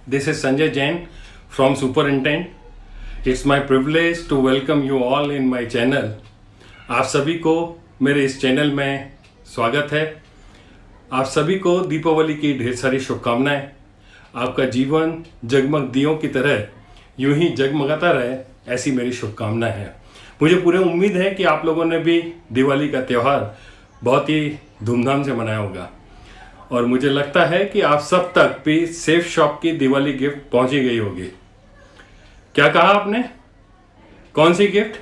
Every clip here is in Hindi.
This is Sanjay Jain from Superintent. It's my privilege to welcome you all in my channel. आप सभी को मेरे इस चैनल में स्वागत है। आप सभी को दीपावली की ढेर सारी शुभकामनाएं। आपका जीवन जगमग दियों की तरह यूं ही जगमगाता रहे, ऐसी मेरी शुभकामनाएं हैं। मुझे पूरी उम्मीद है कि आप लोगों ने भी दिवाली का त्यौहार बहुत ही धूमधाम से मनाया होगा और मुझे लगता है कि आप सब तक भी सेफ शॉप की दिवाली गिफ्ट पहुंची गई होगी। क्या कहा आपने? कौन सी गिफ्ट?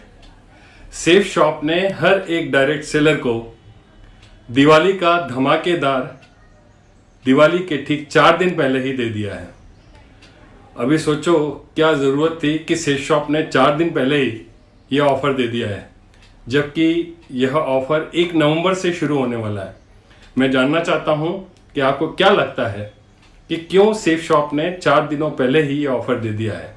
सेफ शॉप ने हर एक डायरेक्ट सेलर को दिवाली का धमाकेदार दिवाली के ठीक 4 दिन पहले ही दे दिया है। अभी सोचो क्या ज़रूरत थी कि सेफ शॉप ने 4 दिन पहले ही यह ऑफ़र दे दिया है, जबकि यह ऑफ़र 1 नवंबर से शुरू होने वाला है। मैं जानना चाहता हूं कि आपको क्या लगता है कि क्यों सेफ शॉप ने 4 दिनों पहले ही ये ऑफ़र दे दिया है।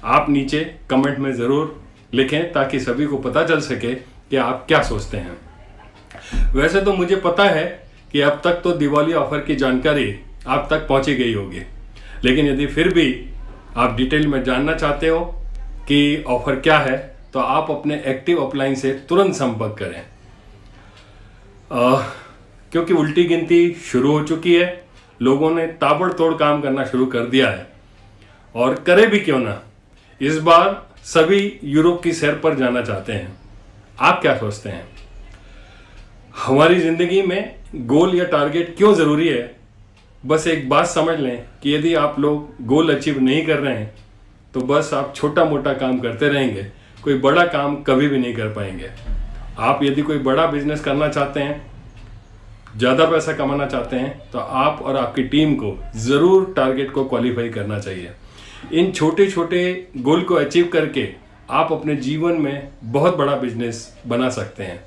आप नीचे कमेंट में ज़रूर लिखें ताकि सभी को पता चल सके कि आप क्या सोचते हैं। वैसे तो मुझे पता है कि अब तक तो दिवाली ऑफ़र की जानकारी आप तक पहुंची गई होगी, लेकिन यदि फिर भी आप डिटेल में जानना चाहते हो कि ऑफ़र क्या है तो आप अपने एक्टिव अपलाइन से तुरंत संपर्क करें, क्योंकि उल्टी गिनती शुरू हो चुकी है। लोगों ने ताबड़तोड़ काम करना शुरू कर दिया है और करे भी क्यों ना, इस बार सभी यूरोप की सैर पर जाना चाहते हैं। आप क्या सोचते हैं? हमारी ज़िंदगी में गोल या टारगेट क्यों ज़रूरी है? बस एक बात समझ लें कि यदि आप लोग गोल अचीव नहीं कर रहे हैं तो बस आप छोटा मोटा काम करते रहेंगे, कोई बड़ा काम कभी भी नहीं कर पाएंगे। आप यदि कोई बड़ा बिजनेस करना चाहते हैं, ज़्यादा पैसा कमाना चाहते हैं, तो आप और आपकी टीम को ज़रूर टारगेट को क्वालिफाई करना चाहिए। इन छोटे छोटे गोल को अचीव करके आप अपने जीवन में बहुत बड़ा बिजनेस बना सकते हैं।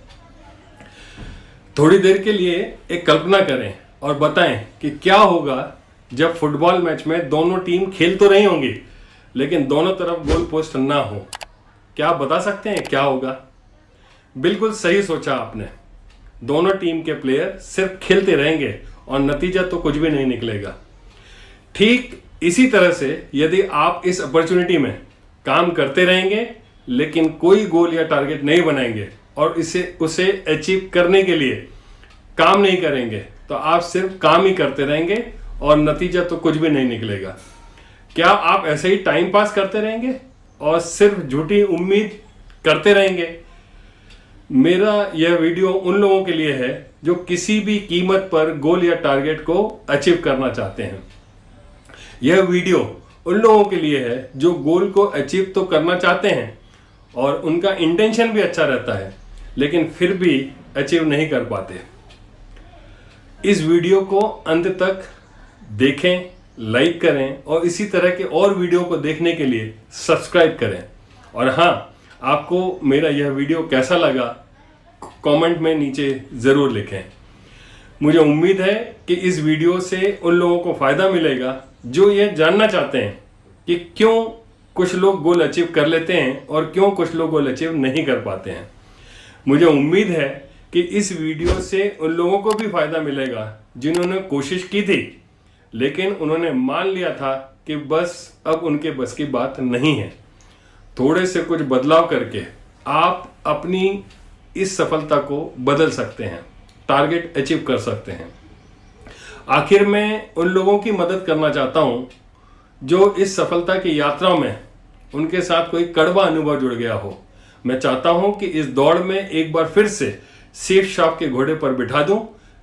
थोड़ी देर के लिए एक कल्पना करें और बताएं कि क्या होगा जब फुटबॉल मैच में दोनों टीम खेल तो रही होंगी लेकिन दोनों तरफ गोल पोस्ट ना हो। क्या आप बता सकते हैं क्या होगा? बिल्कुल सही सोचा आपने। दोनों टीम के प्लेयर सिर्फ खेलते रहेंगे और नतीजा तो कुछ भी नहीं निकलेगा। ठीक इसी तरह से यदि आप इस अपॉर्चुनिटी में काम करते रहेंगे लेकिन कोई गोल या टारगेट नहीं बनाएंगे और उसे अचीव करने के लिए काम नहीं करेंगे तो आप सिर्फ काम ही करते रहेंगे और नतीजा तो कुछ भी नहीं निकलेगा। क्या आप ऐसे ही टाइम पास करते रहेंगे और सिर्फ झूठी उम्मीद करते रहेंगे? मेरा यह वीडियो उन लोगों के लिए है जो किसी भी कीमत पर गोल या टारगेट को अचीव करना चाहते हैं। यह वीडियो उन लोगों के लिए है जो गोल को अचीव तो करना चाहते हैं और उनका इंटेंशन भी अच्छा रहता है लेकिन फिर भी अचीव नहीं कर पाते। इस वीडियो को अंत तक देखें, लाइक करें और इसी तरह के और वीडियो को देखने के लिए सब्सक्राइब करें। और हाँ, आपको मेरा यह वीडियो कैसा लगा कमेंट में नीचे ज़रूर लिखें। मुझे उम्मीद है कि इस वीडियो से उन लोगों को फ़ायदा मिलेगा जो ये जानना चाहते हैं कि क्यों कुछ लोग गोल अचीव कर लेते हैं और क्यों कुछ लोग गोल अचीव नहीं कर पाते हैं। मुझे उम्मीद है कि इस वीडियो से उन लोगों को भी फ़ायदा मिलेगा जिन्होंने कोशिश की थी लेकिन उन्होंने मान लिया था कि बस अब उनके बस की बात नहीं है। थोड़े से कुछ बदलाव करके आप अपनी इस सफलता को बदल सकते हैं, टारगेट अचीव कर सकते हैं। आखिर में उन लोगों की मदद करना चाहता हूं जो इस सफलता की यात्रा में उनके साथ कोई कड़वा अनुभव जुड़ गया हो। मैं चाहता हूं कि इस दौड़ में एक बार फिर से सेफ शॉप के घोड़े पर बिठा दूं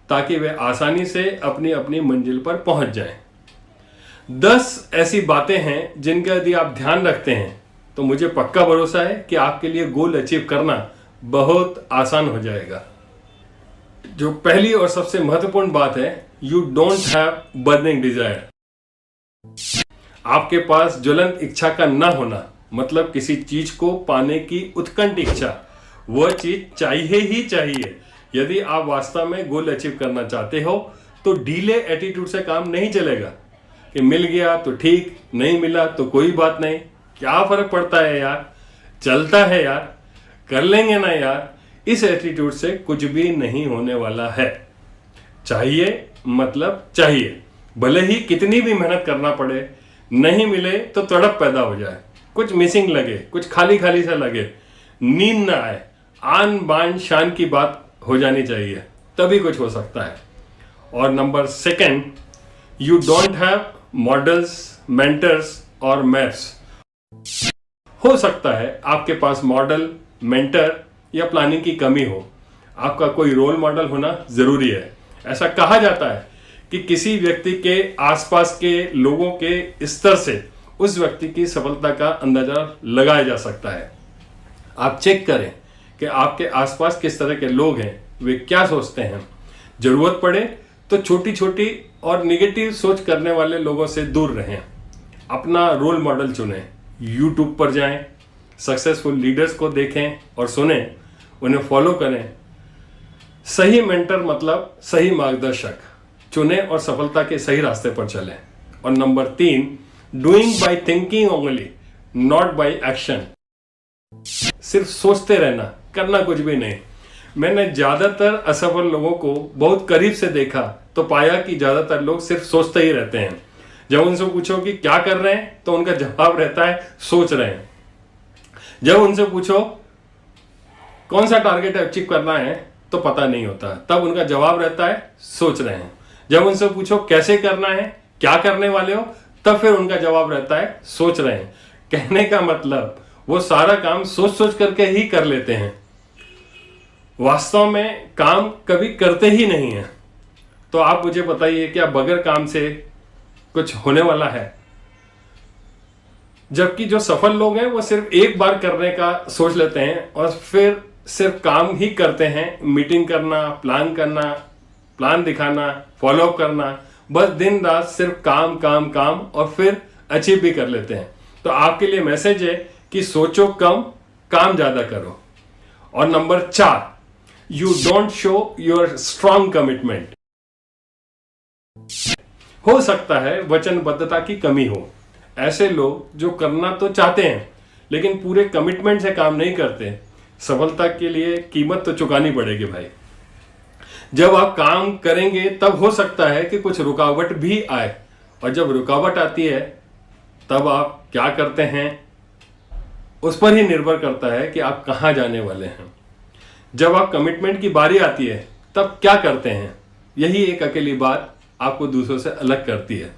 ताकि वे आसानी से अपनी अपनी मंजिल पर पहुंच जाएं। 10 ऐसी बातें हैं जिनका यदि आप ध्यान रखते हैं तो मुझे पक्का भरोसा है कि आपके लिए गोल अचीव करना बहुत आसान हो जाएगा। जो पहली और सबसे महत्वपूर्ण बात है, you don't have burning desire. आपके पास ज्वलंत इच्छा का ना होना मतलब किसी चीज को पाने की उत्कंठ इच्छा, वह चीज चाहिए ही चाहिए। यदि आप वास्तव में गोल अचीव करना चाहते हो तो ढीले एटीट्यूड से काम नहीं चलेगा कि मिल गया तो ठीक, नहीं मिला तो कोई बात नहीं, क्या फर्क पड़ता है यार, चलता है यार, कर लेंगे ना यार। इस एटीट्यूड से कुछ भी नहीं होने वाला है। चाहिए मतलब चाहिए, भले ही कितनी भी मेहनत करना पड़े, नहीं मिले तो तड़प पैदा हो जाए, कुछ मिसिंग लगे, कुछ खाली खाली सा लगे, नींद ना आए, आन बान शान की बात हो जानी चाहिए, तभी कुछ हो सकता है। और number second, you don't have models, mentors और मैप्स। हो सकता है आपके पास मॉडल, मेंटर या प्लानिंग की कमी हो। आपका कोई रोल मॉडल होना जरूरी है। ऐसा कहा जाता है कि किसी व्यक्ति के आसपास के लोगों के स्तर से उस व्यक्ति की सफलता का अंदाजा लगाया जा सकता है। आप चेक करें कि आपके आसपास किस तरह के लोग हैं, वे क्या सोचते हैं। जरूरत पड़े तो छोटी छोटी और निगेटिव सोच करने वाले लोगों से दूर रहें। अपना रोल मॉडल चुनें। यूट्यूब पर जाएं, सक्सेसफुल लीडर्स को देखें और सुनें, उन्हें फॉलो करें। सही मेंटर मतलब सही मार्गदर्शक चुनें और सफलता के सही रास्ते पर चलें। और number 3, doing by thinking only, not by action. सिर्फ सोचते रहना, करना कुछ भी नहीं। मैंने ज्यादातर असफल लोगों को बहुत करीब से देखा तो पाया कि ज्यादातर लोग सिर्फ सोचते ही रहते हैं। जब उनसे पूछो कि क्या कर रहे हैं तो उनका जवाब रहता है सोच रहे हैं। जब उनसे पूछो कौन सा टारगेट अचीव करना है तो पता नहीं होता, तब उनका जवाब रहता है सोच रहे हैं। जब उनसे पूछो कैसे करना है, क्या करने वाले हो, तब फिर उनका जवाब रहता है सोच रहे हैं। कहने का मतलब वो सारा काम सोच सोच करके ही कर लेते हैं, वास्तव में काम कभी करते ही नहीं है। तो आप मुझे बताइए क्या बगैर काम से कुछ होने वाला है? जबकि जो सफल लोग हैं वो सिर्फ एक बार करने का सोच लेते हैं और फिर सिर्फ काम ही करते हैं। मीटिंग करना, प्लान दिखाना, फॉलोअप करना, बस दिन रात सिर्फ काम काम काम, और फिर अचीव भी कर लेते हैं। तो आपके लिए मैसेज है कि सोचो कम, काम ज्यादा करो। और number 4, you don't show your strong commitment. हो सकता है वचनबद्धता की कमी हो। ऐसे लोग जो करना तो चाहते हैं लेकिन पूरे कमिटमेंट से काम नहीं करते, सफलता के लिए कीमत तो चुकानी पड़ेगी भाई। जब आप काम करेंगे तब हो सकता है कि कुछ रुकावट भी आए, और जब रुकावट आती है तब आप क्या करते हैं उस पर ही निर्भर करता है कि आप कहां जाने वाले हैं। जब आप कमिटमेंट की बारी आती है तब क्या करते हैं, यही एक अकेली बात आपको दूसरों से अलग करती है।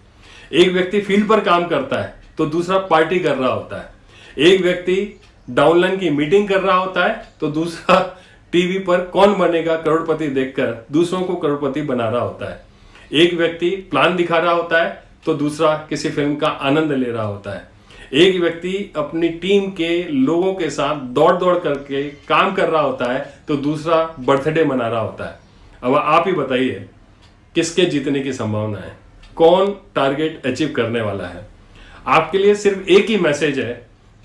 एक व्यक्ति फील्ड पर काम करता है तो दूसरा पार्टी कर रहा होता है। एक व्यक्ति डाउनलाइन की मीटिंग कर रहा होता है तो दूसरा टीवी पर कौन बनेगा करोड़पति देखकर दूसरों को करोड़पति बना रहा होता है। एक व्यक्ति प्लान दिखा रहा होता है तो दूसरा किसी फिल्म का आनंद ले रहा होता है। एक व्यक्ति अपनी टीम के लोगों के साथ दौड़ दौड़ करके काम कर रहा होता है तो दूसरा बर्थडे मना रहा होता है। अब आप ही बताइए किसके जीतने की संभावना है, कौन टारगेट अचीव करने वाला है। आपके लिए सिर्फ एक ही मैसेज है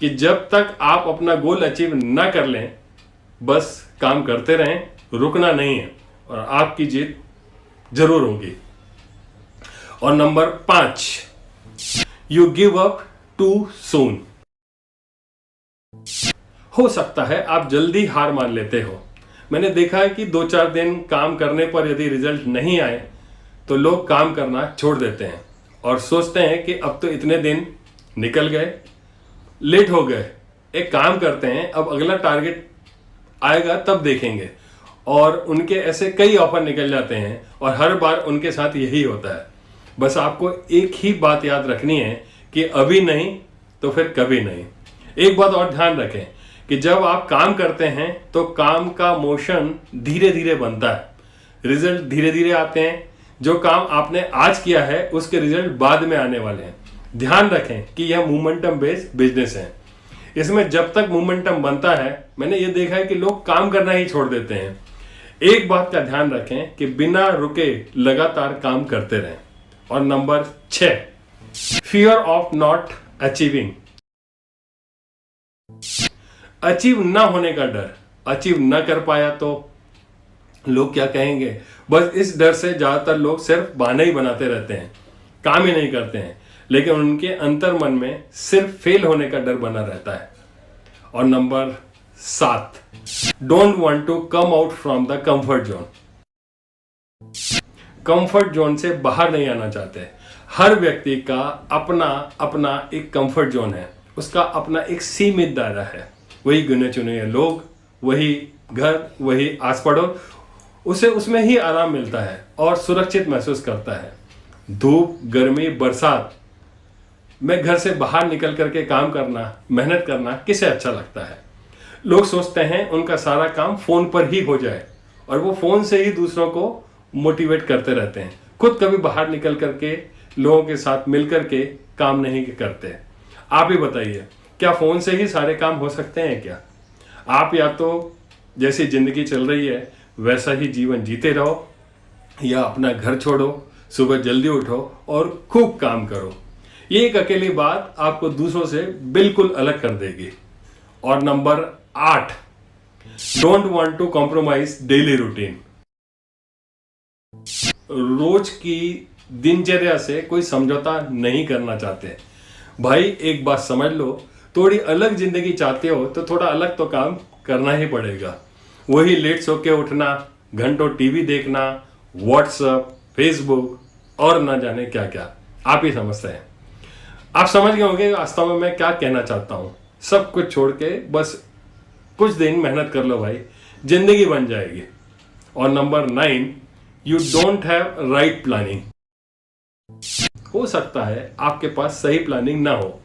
कि जब तक आप अपना गोल अचीव ना कर लें बस काम करते रहें, रुकना नहीं है और आपकी जीत जरूर होगी। और number 5, you give up too soon. हो सकता है आप जल्दी हार मान लेते हो। मैंने देखा है कि 2-4 दिन काम करने पर यदि रिजल्ट नहीं आए तो लोग काम करना छोड़ देते हैं और सोचते हैं कि अब तो इतने दिन निकल गए, लेट हो गए, एक काम करते हैं अब अगला टारगेट आएगा तब देखेंगे। और उनके ऐसे कई ऑफर निकल जाते हैं और हर बार उनके साथ यही होता है। बस आपको एक ही बात याद रखनी है कि अभी नहीं तो फिर कभी नहीं। एक बात और ध्यान रखें कि जब आप काम करते हैं तो काम का मोशन धीरे धीरे बनता है, रिजल्ट धीरे धीरे आते हैं। जो काम आपने आज किया है उसके रिजल्ट बाद में आने वाले हैं। ध्यान रखें कि यह मोमेंटम बेस्ड बिजनेस है। इसमें जब तक मोमेंटम बनता है, मैंने ये देखा है कि लोग काम करना ही छोड़ देते हैं। एक बात का ध्यान रखें कि बिना रुके लगातार काम करते रहें। और number 6, fear of not achieving. Achieve ना होने का डर, अचीव ना कर पाया तो लोग क्या कहेंगे, बस इस डर से ज्यादातर लोग सिर्फ बहाने ही बनाते रहते हैं, काम ही नहीं करते हैं, लेकिन उनके अंतर मन में सिर्फ फेल होने का डर बना रहता है। और number 7, don't want to come out from the comfort zone. Comfort zone से बाहर नहीं आना चाहते। हर व्यक्ति का अपना अपना एक कंफर्ट जोन है, उसका अपना एक सीमित दायरा है। वही गिने चुने लोग, वही घर, वही आस पड़ोस, उसे उसमें ही आराम मिलता है और सुरक्षित महसूस करता है। धूप, गर्मी, बरसात में घर से बाहर निकल करके काम करना, मेहनत करना किसे अच्छा लगता है? लोग सोचते हैं उनका सारा काम फोन पर ही हो जाए और वो फोन से ही दूसरों को मोटिवेट करते रहते हैं। खुद कभी बाहर निकल करके लोगों के साथ मिल करके काम नहीं करते। आप ही बताइए, क्या फोन से ही सारे काम हो सकते हैं क्या? आप या तो जैसी जिंदगी चल रही है वैसा ही जीवन जीते रहो, या अपना घर छोड़ो, सुबह जल्दी उठो और खूब काम करो। ये एक अकेली बात आपको दूसरों से बिल्कुल अलग कर देगी। और number 8, don't want to compromise daily routine. रोज की दिनचर्या से कोई समझौता नहीं करना चाहते। भाई एक बात समझ लो, थोड़ी अलग जिंदगी चाहते हो तो थोड़ा अलग तो काम करना ही पड़ेगा। वही लेट सो के उठना, घंटों टीवी देखना, व्हाट्सएप, फेसबुक और ना जाने क्या क्या, आप ही समझते हैं। आप समझ गए होंगे वास्तव में मैं क्या कहना चाहता हूं। सब कुछ छोड़ के बस कुछ दिन मेहनत कर लो भाई, जिंदगी बन जाएगी। और number 9, you don't have right planning. हो सकता है आपके पास सही प्लानिंग ना हो।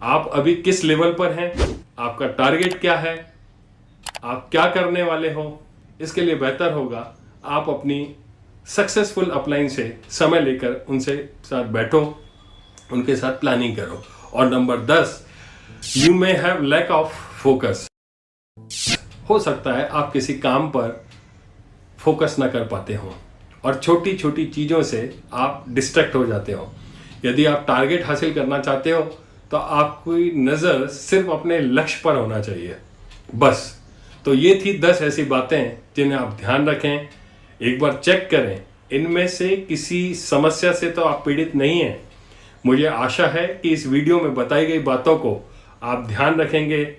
आप अभी किस लेवल पर हैं, आपका टारगेट क्या है, आप क्या करने वाले हो, इसके लिए बेहतर होगा आप अपनी सक्सेसफुल अपलाइन से समय लेकर उनसे साथ बैठो, उनके साथ प्लानिंग करो। और number 10, you may have lack of focus. हो सकता है आप किसी काम पर फोकस ना कर पाते हो और छोटी छोटी चीजों से आप डिस्ट्रैक्ट हो जाते हो। यदि आप टारगेट हासिल करना चाहते हो तो आपकी नजर सिर्फ अपने लक्ष्य पर होना चाहिए, बस। तो ये थी 10 ऐसी बातें जिन्हें आप ध्यान रखें, एक बार चेक करें। इनमें से किसी समस्या से तो आप पीड़ित नहीं हैं। मुझे आशा है कि इस वीडियो में बताई गई बातों को आप ध्यान रखेंगे,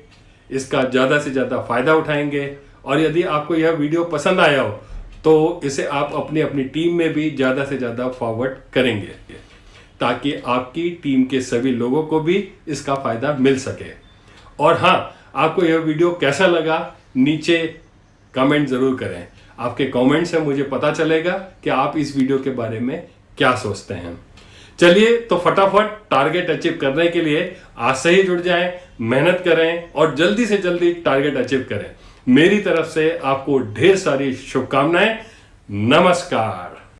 इसका ज़्यादा से ज़्यादा फायदा उठाएंगे। और यदि आपको यह वीडियो पसंद आया हो तो इसे आप अपनी अपनी टीम में भी ज़्यादा से ज़्यादा फॉरवर्ड करेंगे, ताकि आपकी टीम के सभी लोगों को भी इसका फायदा मिल सके। और हाँ, आपको यह वीडियो कैसा लगा नीचे कमेंट जरूर करें। आपके कमेंट से मुझे पता चलेगा कि आप इस वीडियो के बारे में क्या सोचते हैं। चलिए तो फटाफट टारगेट अचीव करने के लिए आज से ही जुड़ जाएं, मेहनत करें और जल्दी से जल्दी टारगेट अचीव करें। मेरी तरफ से आपको ढेर सारी शुभकामनाएं। नमस्कार।